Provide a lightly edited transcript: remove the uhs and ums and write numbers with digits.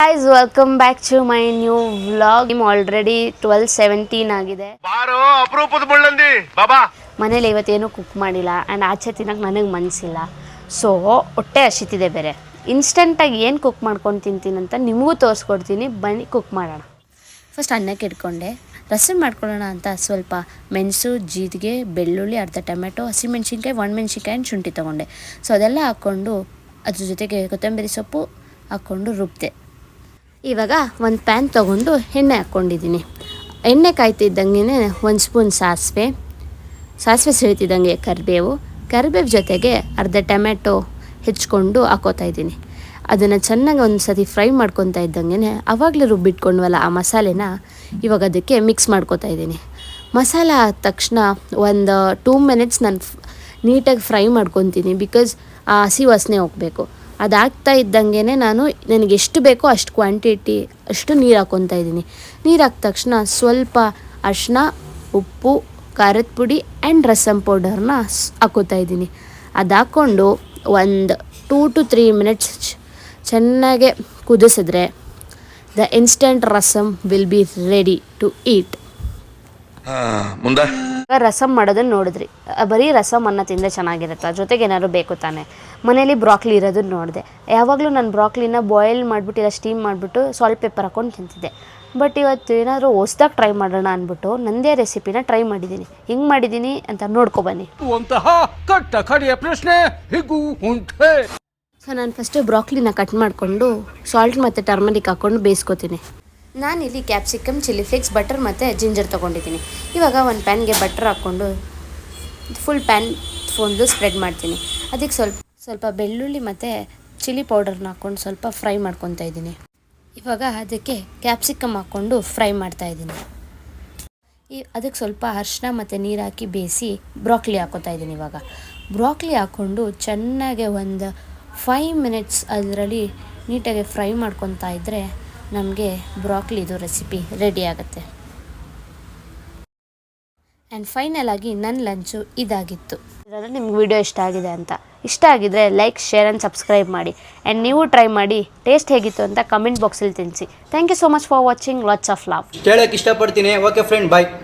Guys, welcome back to my new vlog. I'm already 12:17 ಆಗಿದೆ. ಬಾರೋ ಅಪರೂಪದ ಮುಳ್ಳಂದಿ ಬಾಬಾ. ಮನೇಲಿ ಇವತ್ತೇನು ಕುಕ್ ಮಾಡಿಲ್ಲ ಆ್ಯಂಡ್ ಆಚೆ ತಿನ್ನಕ್ಕೆ ನನಗೆ ಮನಸ್ಸಿಲ್ಲ. ಸೊ ಹೊಟ್ಟೆ ಹಸಿತಿದೆ ಬೇರೆ. ಇನ್ಸ್ಟೆಂಟಾಗಿ ಏನು ಕುಕ್ ಮಾಡ್ಕೊಂಡು ತಿಂತೀನಂತ ನಿಮಗೂ ತೋರಿಸ್ಕೊಡ್ತೀನಿ, ಬನ್ನಿ ಕುಕ್ ಮಾಡೋಣ. ಫಸ್ಟ್ ಅನ್ನಕ್ಕೆ ಇಟ್ಕೊಂಡೆ. ರಸಮ್ ಮಾಡ್ಕೊಳ್ಳೋಣ ಅಂತ ಸ್ವಲ್ಪ ಮೆಣಸು, ಜೀರಿಗೆ, ಬೆಳ್ಳುಳ್ಳಿ, ಅರ್ಧ ಟೊಮೆಟೊ, ಹಸಿಮೆಣ್ಸಿನ್ಕಾಯಿ, ಒಣಮೆಣ್ಸಿನ್ಕಾಯಿ, ಶುಂಠಿ ತೊಗೊಂಡೆ. ಸೊ ಅದೆಲ್ಲ ಹಾಕ್ಕೊಂಡು ಅದ್ರ ಜೊತೆಗೆ ಕೊತ್ತಂಬರಿ ಸೊಪ್ಪು ಹಾಕ್ಕೊಂಡು ರುಬ್ದೆ. ಇವಾಗ ಒಂದು ಪ್ಯಾನ್ ತೊಗೊಂಡು ಎಣ್ಣೆ ಹಾಕ್ಕೊಂಡಿದ್ದೀನಿ. ಎಣ್ಣೆ ಕಾಯ್ತಿದ್ದಂಗೆ ಒಂದು ಸ್ಪೂನ್ ಸಾಸಿವೆ ಸಿಳಿತಿದ್ದಂಗೆ ಕರಿಬೇವು ಜೊತೆಗೆ ಅರ್ಧ ಟೊಮೆಟೊ ಹೆಚ್ಕೊಂಡು ಹಾಕೋತಾ ಇದ್ದೀನಿ. ಅದನ್ನು ಚೆನ್ನಾಗಿ ಒಂದು ಸತಿ ಫ್ರೈ ಮಾಡ್ಕೊತಾ ಇದ್ದಂಗೆ ಆವಾಗಲೇ ರುಬ್ಬಿಟ್ಕೊಂಡ್ವಲ್ಲ ಆ ಮಸಾಲೆನ ಇವಾಗ ಅದಕ್ಕೆ ಮಿಕ್ಸ್ ಮಾಡ್ಕೊತಾ ಇದ್ದೀನಿ. ಮಸಾಲ ಆದ ತಕ್ಷಣ ಒಂದು 2 ಮಿನಿಟ್ಸ್ ನಾನು ನೀಟಾಗಿ ಫ್ರೈ ಮಾಡ್ಕೊತೀನಿ, ಬಿಕಾಸ್ ಆ ಹಸಿ ವಾಸನೆ ಹೋಗಬೇಕು. ಅದಾಗ್ತಾ ಇದ್ದಂಗೆ ನನಗೆ ಎಷ್ಟು ಬೇಕೋ ಅಷ್ಟು ಕ್ವಾಂಟಿಟಿ ಅಷ್ಟು ನೀರು ಹಾಕ್ಕೊತಾ ಇದ್ದೀನಿ. ನೀರು ಹಾಕಿದ ತಕ್ಷಣ ಸ್ವಲ್ಪ ಅರಿಶಿನ, ಉಪ್ಪು, ಖಾರದ ಪುಡಿ ಆ್ಯಂಡ್ ರಸಮ್ ಪೌಡರ್ನ ಹಾಕ್ಕೋತಾ ಇದ್ದೀನಿ. ಅದು ಹಾಕ್ಕೊಂಡು ಒಂದು 2 to 3 ಮಿನಿಟ್ಸ್ ಚೆನ್ನಾಗೆ ಕುದಿಸಿದ್ರೆ the instant rasam will be ready to eat. ಮುಂದೆ ರಸಮ್ ಮಾಡೋದನ್ನು ನೋಡಿದ್ರಿ, ಬರೀ ರಸಮ್ ಅನ್ನ ತಿಂದರೆ ಚೆನ್ನಾಗಿರುತ್ತೆ, ಜೊತೆಗೆ ಏನಾದ್ರು ಬೇಕು ತಾನೆ. ಮನೇಲಿ ಬ್ರಾಕ್ಲಿ ಇರೋದನ್ನು ನೋಡಿದೆ. ಯಾವಾಗಲೂ ನಾನು ಬ್ರಾಕ್ಲಿನ ಬಾಯ್ಲ್ ಮಾಡಿಬಿಟ್ಟು ಇಲ್ಲ ಸ್ಟೀಮ್ ಮಾಡಿಬಿಟ್ಟು ಸಾಲ್ಟ್ ಪೇಪರ್ ಹಾಕ್ಕೊಂಡು ತಿಂತಿದ್ದೆ. ಬಟ್ ಇವತ್ತು ಏನಾದರೂ ಹೊಸ್ದಾಗಿ ಟ್ರೈ ಮಾಡೋಣ ಅಂದ್ಬಿಟ್ಟು ನಂದೇ ರೆಸಿಪಿನ ಟ್ರೈ ಮಾಡಿದ್ದೀನಿ. ಹಿಂಗೆ ಮಾಡಿದ್ದೀನಿ ಅಂತ ನೋಡ್ಕೊಬನ್ನಿ. ಸೊ ನಾನು ಫಸ್ಟು ಬ್ರಾಕ್ಲಿನ ಕಟ್ ಮಾಡಿಕೊಂಡು ಸಾಲ್ಟ್ ಮತ್ತು ಟರ್ಮರಿಕ್ ಹಾಕ್ಕೊಂಡು ಬೇಯಿಸ್ಕೊತೀನಿ. ನಾನಿಲ್ಲಿ ಕ್ಯಾಪ್ಸಿಕಮ್, ಚಿಲ್ಲಿ ಫ್ಲೇಕ್ಸ್, ಬಟರ್ ಮತ್ತು ಜಿಂಜರ್ ತೊಗೊಂಡಿದ್ದೀನಿ. ಇವಾಗ ಒಂದು ಪ್ಯಾನ್ಗೆ ಬಟರ್ ಹಾಕ್ಕೊಂಡು ಫುಲ್ ಪ್ಯಾನ್ ಫುಲ್ಲು ಸ್ಪ್ರೆಡ್ ಮಾಡ್ತೀನಿ. ಅದಕ್ಕೆ ಸ್ವಲ್ಪ ಬೆಳ್ಳುಳ್ಳಿ ಮತ್ತು ಚಿಲ್ಲಿ ಪೌಡರ್ನ ಹಾಕ್ಕೊಂಡು ಸ್ವಲ್ಪ ಫ್ರೈ ಮಾಡ್ಕೊತಾ ಇದ್ದೀನಿ. ಇವಾಗ ಅದಕ್ಕೆ ಕ್ಯಾಪ್ಸಿಕಮ್ ಹಾಕ್ಕೊಂಡು ಫ್ರೈ ಮಾಡ್ತಾಯಿದ್ದೀನಿ. ಅದಕ್ಕೆ ಸ್ವಲ್ಪ ಅರಿಶಿನ ಮತ್ತು ನೀರು ಹಾಕಿ ಬೇಯಿಸಿ ಬ್ರಾಕ್ಲಿ ಹಾಕ್ಕೋತಾ ಇದ್ದೀನಿ. ಇವಾಗ ಬ್ರಾಕ್ಲಿ ಹಾಕ್ಕೊಂಡು ಚೆನ್ನಾಗೆ ಒಂದು 5 ಮಿನಿಟ್ಸ್ ಅದರಲ್ಲಿ ನೀಟಾಗಿ ಫ್ರೈ ಮಾಡ್ಕೊತಾ ಇದ್ದರೆ ನಮಗೆ ಬ್ರಾಕ್ಲಿದು ರೆಸಿಪಿ ರೆಡಿ ಆಗುತ್ತೆ. ಆ್ಯಂಡ್ ಫೈನಲ್ ಆಗಿ ನನ್ನ ಲಂಚು ಇದಾಗಿತ್ತು. ನಿಮ್ಗೆ ವಿಡಿಯೋ ಇಷ್ಟ ಆಗಿದೆ ಅಂತ. ಇಷ್ಟ ಆಗಿದ್ರೆ ಲೈಕ್, ಶೇರ್ ಆ್ಯಂಡ್ ಸಬ್ಸ್ಕ್ರೈಬ್ ಮಾಡಿ. ಆ್ಯಂಡ್ ನೀವು ಟ್ರೈ ಮಾಡಿ ಟೇಸ್ಟ್ ಹೇಗಿತ್ತು ಅಂತ ಕಮೆಂಟ್ ಬಾಕ್ಸಲ್ಲಿ ತಿಳಿಸಿ. Thank you so much for watching. Lots of love. ಹೇಳಕ್ಕೆ ಇಷ್ಟಪಡ್ತೀನಿ. ಓಕೆ ಫ್ರೆಂಡ್, ಬಾಯ್.